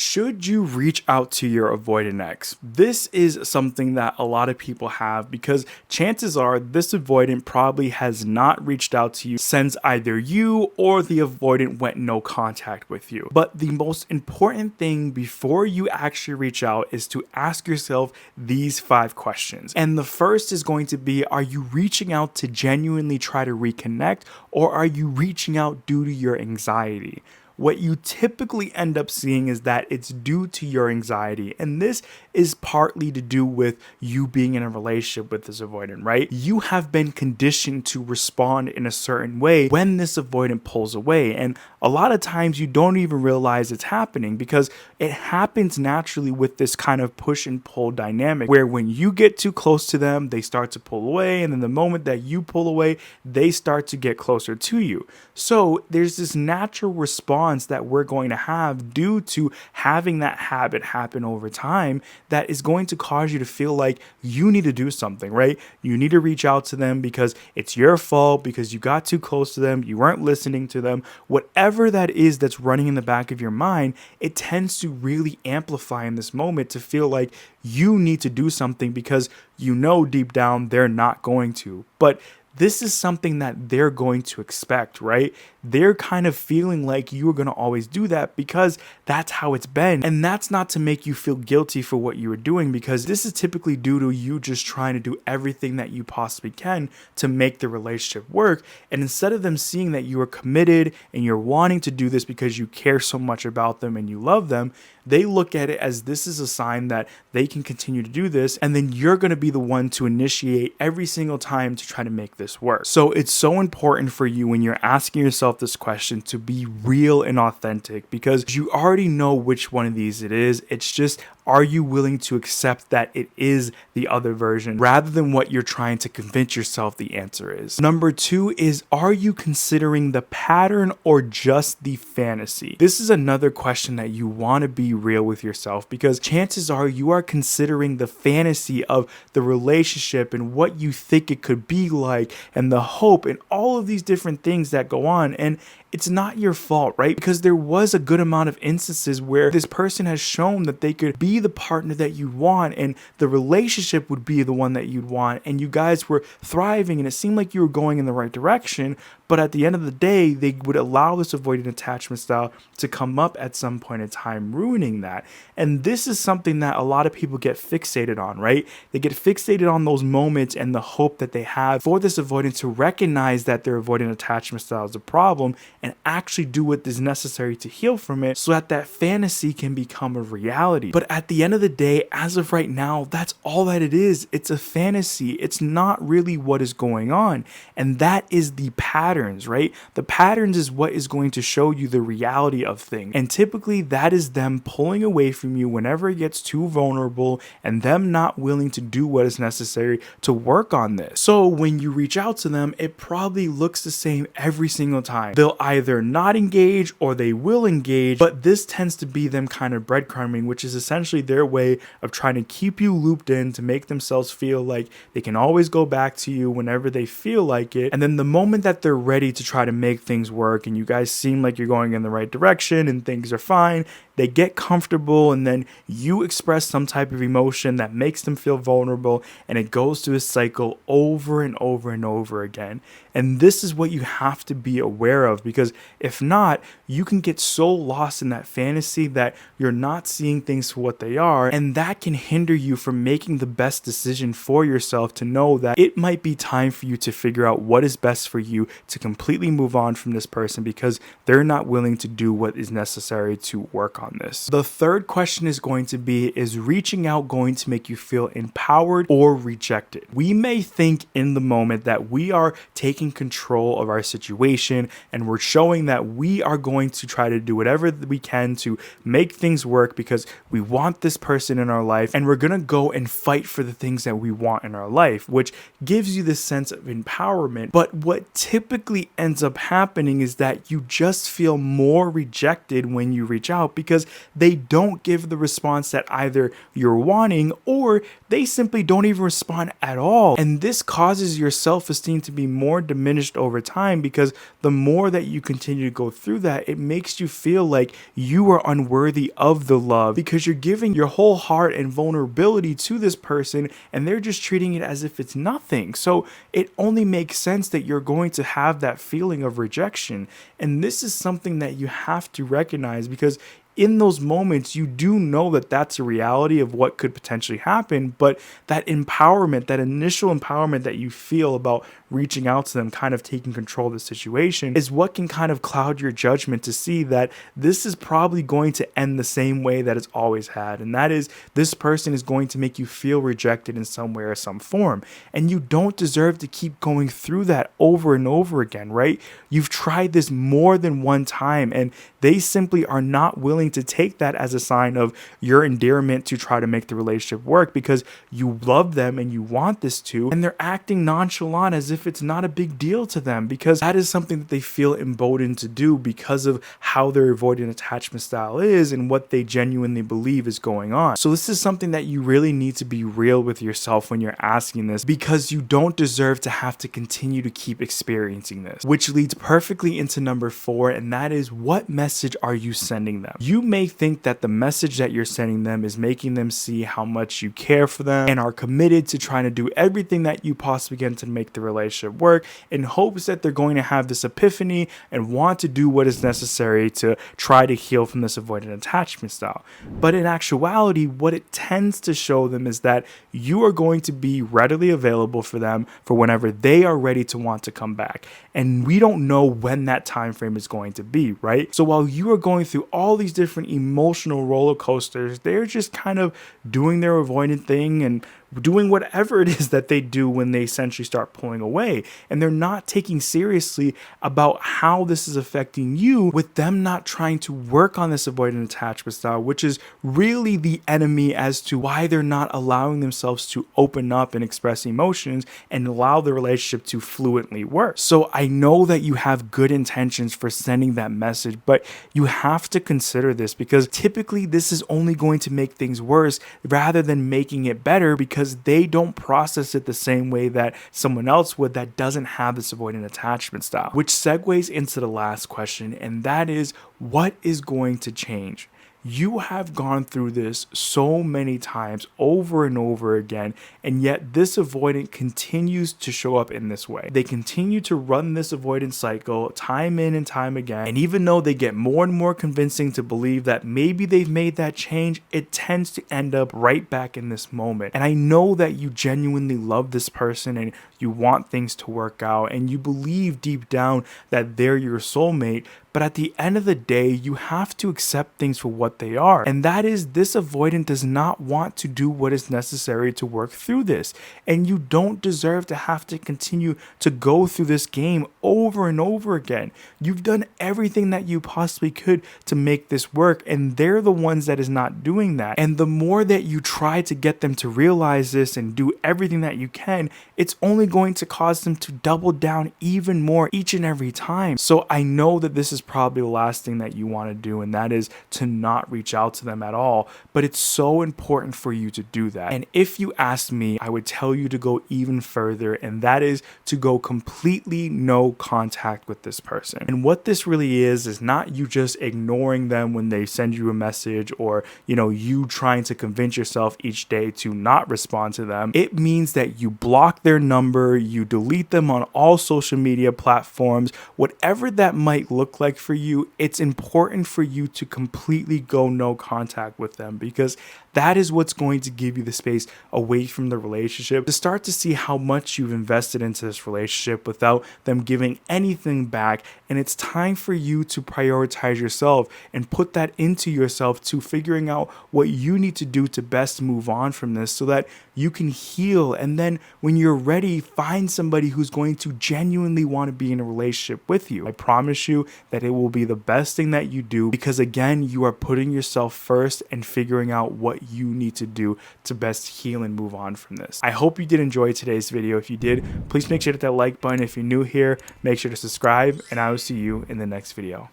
Should you reach out to your avoidant ex? This is something that a lot of people have because chances are this avoidant probably has not reached out to you since either you or the avoidant went no contact with you. But the most important thing before you actually reach out is to ask yourself these 5 questions. And the first is going to be, are you reaching out to genuinely try to reconnect, or are you reaching out due to your anxiety? What you typically end up seeing is that it's due to your anxiety. And this is partly to do with you being in a relationship with this avoidant, right? You have been conditioned to respond in a certain way when this avoidant pulls away. And a lot of times you don't even realize it's happening because it happens naturally with this kind of push and pull dynamic where when you get too close to them, they start to pull away. And then the moment that you pull away, they start to get closer to you. So there's this natural response that we're going to have due to having that habit happen over time that is going to cause you to feel like you need to do something, right? You need to reach out to them because it's your fault, because you got too close to them, you weren't listening to them. Whatever that is that's running in the back of your mind, it tends to really amplify in this moment to feel like you need to do something because you know deep down they're not going to. But this is something that they're going to expect, right? They're kind of feeling like you are going to always do that because that's how it's been. And that's not to make you feel guilty for what you were doing, because this is typically due to you just trying to do everything that you possibly can to make the relationship work. And instead of them seeing that you are committed and you're wanting to do this because you care so much about them and you love them, they look at it as this is a sign that they can continue to do this, and then you're going to be the one to initiate every single time to try to make this work. So it's so important for you when you're asking yourself this question to be real and authentic, because you already know which one of these it is. It's just, are you willing to accept that it is the other version rather than what you're trying to convince yourself the answer is? Number 2 is, are you considering the pattern or just the fantasy? This is another question that you want to be real with yourself, because chances are you are considering the fantasy of the relationship and what you think it could be like and the hope and all of these different things that go on. And it's not your fault, right? Because there was a good amount of instances where this person has shown that they could be the partner that you want and the relationship would be the one that you'd want, and you guys were thriving and it seemed like you were going in the right direction. But at the end of the day, they would allow this avoidant attachment style to come up at some point in time, ruining that. And this is something that a lot of people get fixated on, right? They get fixated on those moments and the hope that they have for this avoidant to recognize that their avoidant attachment style is a problem and actually do what is necessary to heal from it so that that fantasy can become a reality. But at the end of the day, as of right now, that's all that it is. It's a fantasy. It's not really what is going on. And that is the patterns, right? The patterns is what is going to show you the reality of things. And typically that is them pulling away from you whenever it gets too vulnerable and them not willing to do what is necessary to work on this. So when you reach out to them, it probably looks the same every single time. They'll either not engage or they will engage, but this tends to be them kind of breadcrumbing, which is essentially their way of trying to keep you looped in to make themselves feel like they can always go back to you whenever they feel like it. And then the moment that they're ready to try to make things work and you guys seem like you're going in the right direction and things are fine, they get comfortable and then you express some type of emotion that makes them feel vulnerable, and it goes through a cycle over and over and over again. And this is what you have to be aware of, because if not, you can get so lost in that fantasy that you're not seeing things for what they are, and that can hinder you from making the best decision for yourself to know that it might be time for you to figure out what is best for you to completely move on from this person because they're not willing to do what is necessary to work on this. The third question is going to be, is reaching out going to make you feel empowered or rejected? We may think in the moment that we are taking control of our situation and we're showing that we are going to try to do whatever we can to make things work because we want this person in our life, and we're going to go and fight for the things that we want in our life, which gives you this sense of empowerment. But what typically typically ends up happening is that you just feel more rejected when you reach out because they don't give the response that either you're wanting or they simply don't even respond at all. And this causes your self-esteem to be more diminished over time because the more that you continue to go through that, it makes you feel like you are unworthy of the love because you're giving your whole heart and vulnerability to this person and they're just treating it as if it's nothing. So it only makes sense that you're going to have that feeling of rejection. And this is something that you have to recognize because in those moments, you do know that that's a reality of what could potentially happen, but that empowerment, that initial empowerment that you feel about reaching out to them, kind of taking control of the situation, is what can kind of cloud your judgment to see that this is probably going to end the same way that it's always had. And that is, this person is going to make you feel rejected in some way or some form. And you don't deserve to keep going through that over and over again, right? You've tried this more than one time, and they simply are not willing to take that as a sign of your endearment to try to make the relationship work because you love them and you want this to, and they're acting nonchalant as if it's not a big deal to them because that is something that they feel emboldened to do because of how their avoidant attachment style is and what they genuinely believe is going on. So this is something that you really need to be real with yourself when you're asking this because you don't deserve to have to continue to keep experiencing this, which leads perfectly into number 4, and that is, what message are you sending them? You may think that the message that you're sending them is making them see how much you care for them and are committed to trying to do everything that you possibly can to make the relationship work, in hopes that they're going to have this epiphany and want to do what is necessary to try to heal from this avoidant attachment style. But in actuality, what it tends to show them is that you are going to be readily available for them for whenever they are ready to want to come back. And we don't know when that time frame is going to be, right? So while you are going through all these different emotional roller coasters, they're just kind of doing their avoidant thing and doing whatever it is that they do when they essentially start pulling away. And they're not taking seriously about how this is affecting you, with them not trying to work on this avoidant attachment style, which is really the enemy as to why they're not allowing themselves to open up and express emotions and allow the relationship to fluently work. So I know that you have good intentions for sending that message, but you have to consider this because typically this is only going to make things worse rather than making it better, because they don't process it the same way that someone else would that doesn't have this avoidant attachment style. Which segues into the last question, and that is, what is going to change? You have gone through this so many times over and over again, and yet this avoidant continues to show up in this way. They continue to run this avoidance cycle time in and time again, and even though they get more and more convincing to believe that maybe they've made that change, it tends to end up right back in this moment. And I know that you genuinely love this person and you want things to work out, and you believe deep down that they're your soulmate, but at the end of the day, you have to accept things for what they are. And that is, this avoidant does not want to do what is necessary to work through this. And you don't deserve to have to continue to go through this game over and over again. You've done everything that you possibly could to make this work, and they're the ones that is not doing that. And the more that you try to get them to realize this and do everything that you can, it's only going to cause them to double down even more each and every time. So I know that this is probably the last thing that you want to do, and that is to not reach out to them at all, but it's so important for you to do that. And if you ask me, I would tell you to go even further, and that is to go completely no contact with this person. And what this really is not you just ignoring them when they send you a message, or you trying to convince yourself each day to not respond to them. It means that you block their number, you delete them on all social media platforms, whatever that might look like for you. It's important for you to completely go no contact with them, because that is what's going to give you the space away from the relationship to start to see how much you've invested into this relationship without them giving anything back. And it's time for you to prioritize yourself and put that into yourself to figuring out what you need to do to best move on from this, so that you can heal. And then when you're ready, find somebody who's going to genuinely want to be in a relationship with you. I promise you that it will be the best thing that you do, because again, you are putting yourself first and figuring out what you need to do to best heal and move on from this. I hope you did enjoy today's video. If you did, please make sure to hit that like button. If you're new here, make sure to subscribe, and I will see you in the next video.